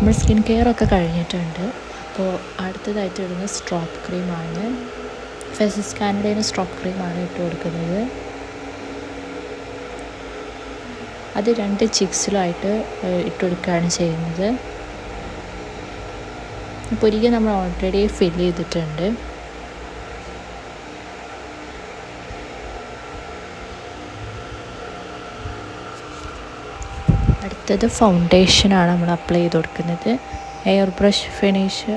നമ്മൾ skin care ഒക്കെ കഴിഞ്ഞിട്ടുണ്ട്. അപ്പോൾ അടുത്തതായിട്ട് ഇടുന്നത് സ്ട്രോപ്പ് ക്രീമാണ്. ഫെസിസ് കാനഡയുടെ സ്ട്രോപ്പ് ക്രീമാണ് ഇട്ട് കൊടുക്കുന്നത്. അത് 2 ചിക്സിലായിട്ട് ഇട്ട് കൊടുക്കുകയാണ് ചെയ്യുന്നത്. അപ്പോൾ ഒരിക്കൽ നമ്മൾ ഓൾറെഡി ഫില്ല് ചെയ്തിട്ടുണ്ട്. അടുത്തത് ഫൗണ്ടേഷനാണ് നമ്മൾ അപ്ലൈ ചെയ്ത് കൊടുക്കുന്നത്. എയർ ബ്രഷ് ഫിനിഷ്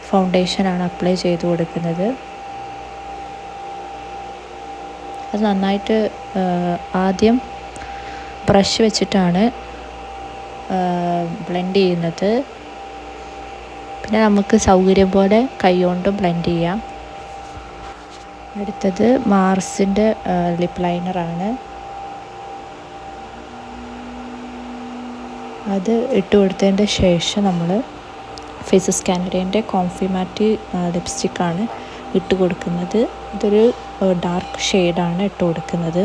ഫൗണ്ടേഷനാണ് അപ്ലൈ ചെയ്ത് കൊടുക്കുന്നത്. അത് നന്നായിട്ട് ആദ്യം ബ്രഷ് വെച്ചിട്ടാണ് ബ്ലെൻഡ് ചെയ്യുന്നത്. പിന്നെ നമുക്ക് സൗകര്യം പോലെ കൈ കൊണ്ട് ബ്ലെൻഡ് ചെയ്യാം. അടുത്തത് മാർസിൻ്റെ ലിപ്പ് ലൈനറാണ്. അത് ഇട്ട് കൊടുത്തതിൻ്റെ ശേഷം നമ്മൾ ഫേസസ് കാനഡേൻ്റെ കോംഫി മാറ്റി ലിപ്സ്റ്റിക്കാണ് ഇട്ട് കൊടുക്കുന്നത്. ഇതൊരു ഡാർക്ക് ഷെയ്ഡാണ് ഇട്ട് കൊടുക്കുന്നത്.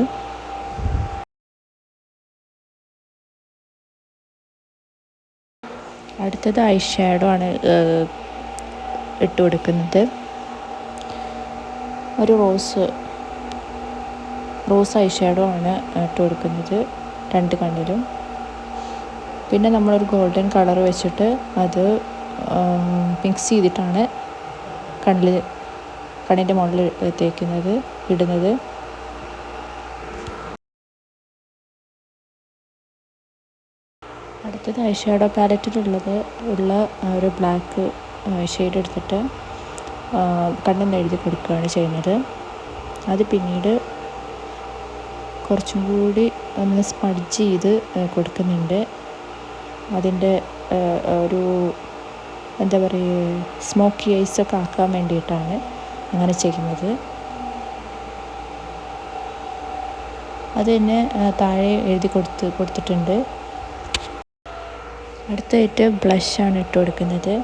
അടുത്തത് ഐ ഷാഡോ ആണ് ഇട്ട് കൊടുക്കുന്നത്. ഒരു റോസ് ഐ ഷാഡോ ആണ് ഇട്ട് കൊടുക്കുന്നത് 2 കണ്ണിലും. പിന്നെ നമ്മളൊരു ഗോൾഡൻ കളർ വെച്ചിട്ട് അത് മിക്സ് ചെയ്തിട്ടാണ് കണ്ണിൻ്റെ മുകളിൽ ഇടുന്നത്. അടുത്തത് ഐ ഷാഡോ പാലറ്റിലുള്ളത് ഒരു ബ്ലാക്ക് ഷെയ്ഡ് എടുത്തിട്ട് കണ്ണെന്ന് എഴുതി കൊടുക്കുകയാണ് ചെയ്യുന്നത്. അത് പിന്നീട് കുറച്ചും കൂടി ഒന്ന് സ്മഡ്ജ് ചെയ്ത് കൊടുക്കുന്നുണ്ട്. അതിൻ്റെ ഒരു എന്താ പറയുക, സ്മോക്കി ഐസൊക്കെ ആക്കാൻ വേണ്ടിയിട്ടാണ് അങ്ങനെ ചെയ്യുന്നത്. അത് തന്നെ താഴെ എഴുതി കൊടുത്തിട്ടുണ്ട്. അടുത്തായിട്ട് ബ്ലഷാണ് ഇട്ട് കൊടുക്കുന്നത്.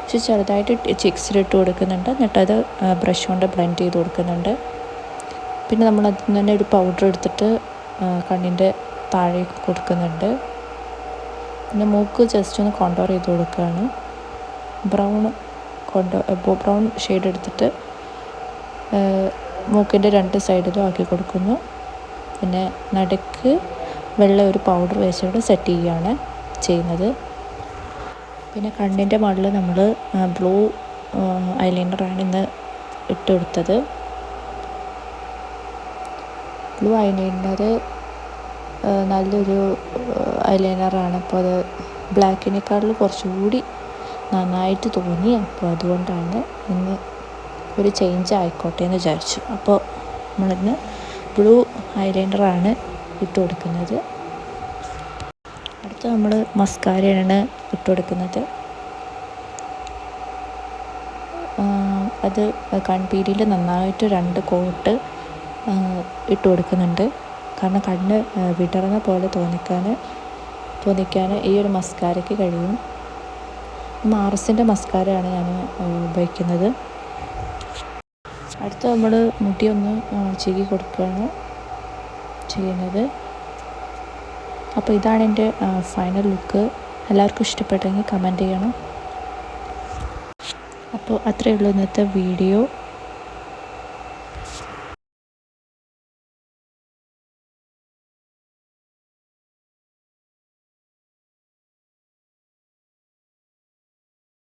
പക്ഷെ ചെറുതായിട്ട് ചിക്സിലിട്ട് കൊടുക്കുന്നുണ്ട്. എന്നിട്ടത് ബ്രഷ് കൊണ്ട് ബ്ലെൻഡ് ചെയ്ത് കൊടുക്കുന്നുണ്ട്. പിന്നെ നമ്മൾ അതിൽ തന്നെ ഒരു പൗഡർ എടുത്തിട്ട് കണ്ണിൻ്റെ താഴെ കൊടുക്കുന്നുണ്ട്. പിന്നെ മൂക്ക് ജസ്റ്റ് ഒന്ന് കോണ്ടോർ ചെയ്ത് കൊടുക്കുകയാണ്. ബ്രൗൺ ഷെയ്ഡ് എടുത്തിട്ട് മൂക്കിൻ്റെ 2 സൈഡിലും ആക്കി കൊടുക്കുന്നു. പിന്നെ നടുക്ക് വെള്ള ഒരു പൗഡർ വെച്ചുകൊണ്ട് സെറ്റ് ചെയ്യുകയാണ് ചെയ്യുന്നത്. പിന്നെ കണ്ണിൻ്റെ മുകളിൽ നമ്മൾ ബ്ലൂ ഐലൈനറാണ് ഇന്ന് ഇട്ട് കൊടുത്തത്. ബ്ലൂ ഐലൈനർ നല്ലൊരു ഐലൈനറാണ്. അപ്പോൾ അത് ബ്ലാക്കിനേക്കാളിൽ കുറച്ചുകൂടി നന്നായിട്ട് തോന്നി. അപ്പോൾ അതുകൊണ്ടാണ് ഇന്ന് ഒരു ചേഞ്ച് ആയിക്കോട്ടെ എന്ന് വിചാരിച്ചു. അപ്പോൾ നമ്മളിന്ന് ബ്ലൂ ഐലൈനറാണ് ഇട്ട് കൊടുക്കുന്നത്. അടുത്ത് നമ്മൾ മസ്കാരയാണ് ഇട്ട് കൊടുക്കുന്നത്. അത് കൺപീലിയിൽ നന്നായിട്ട് 2 കോട്ട് ഇട്ട് കൊടുക്കുന്നുണ്ട്. കാരണം കണ്ണ് വിടർന്ന പോലെ തോന്നിക്കാൻ ഈ ഒരു മസ്കാരയ്ക്ക് കഴിയും. മാർസിൻ്റെ മസ്കാരയാണ് ഞാൻ ഉപയോഗിക്കുന്നത്. അടുത്ത് നമ്മൾ മുടിയൊന്ന് ചീകി കൊടുക്കുകയാണ് ചെയ്യുന്നത്. അപ്പോൾ ഇതാണ് എൻ്റെ ഫൈനൽ ലുക്ക്. എല്ലാവർക്കും ഇഷ്ടപ്പെട്ടെങ്കിൽ കമൻറ്റ് ചെയ്യണം. അപ്പോൾ അത്രയേ ഉള്ളൂ ഇന്നത്തെ വീഡിയോ.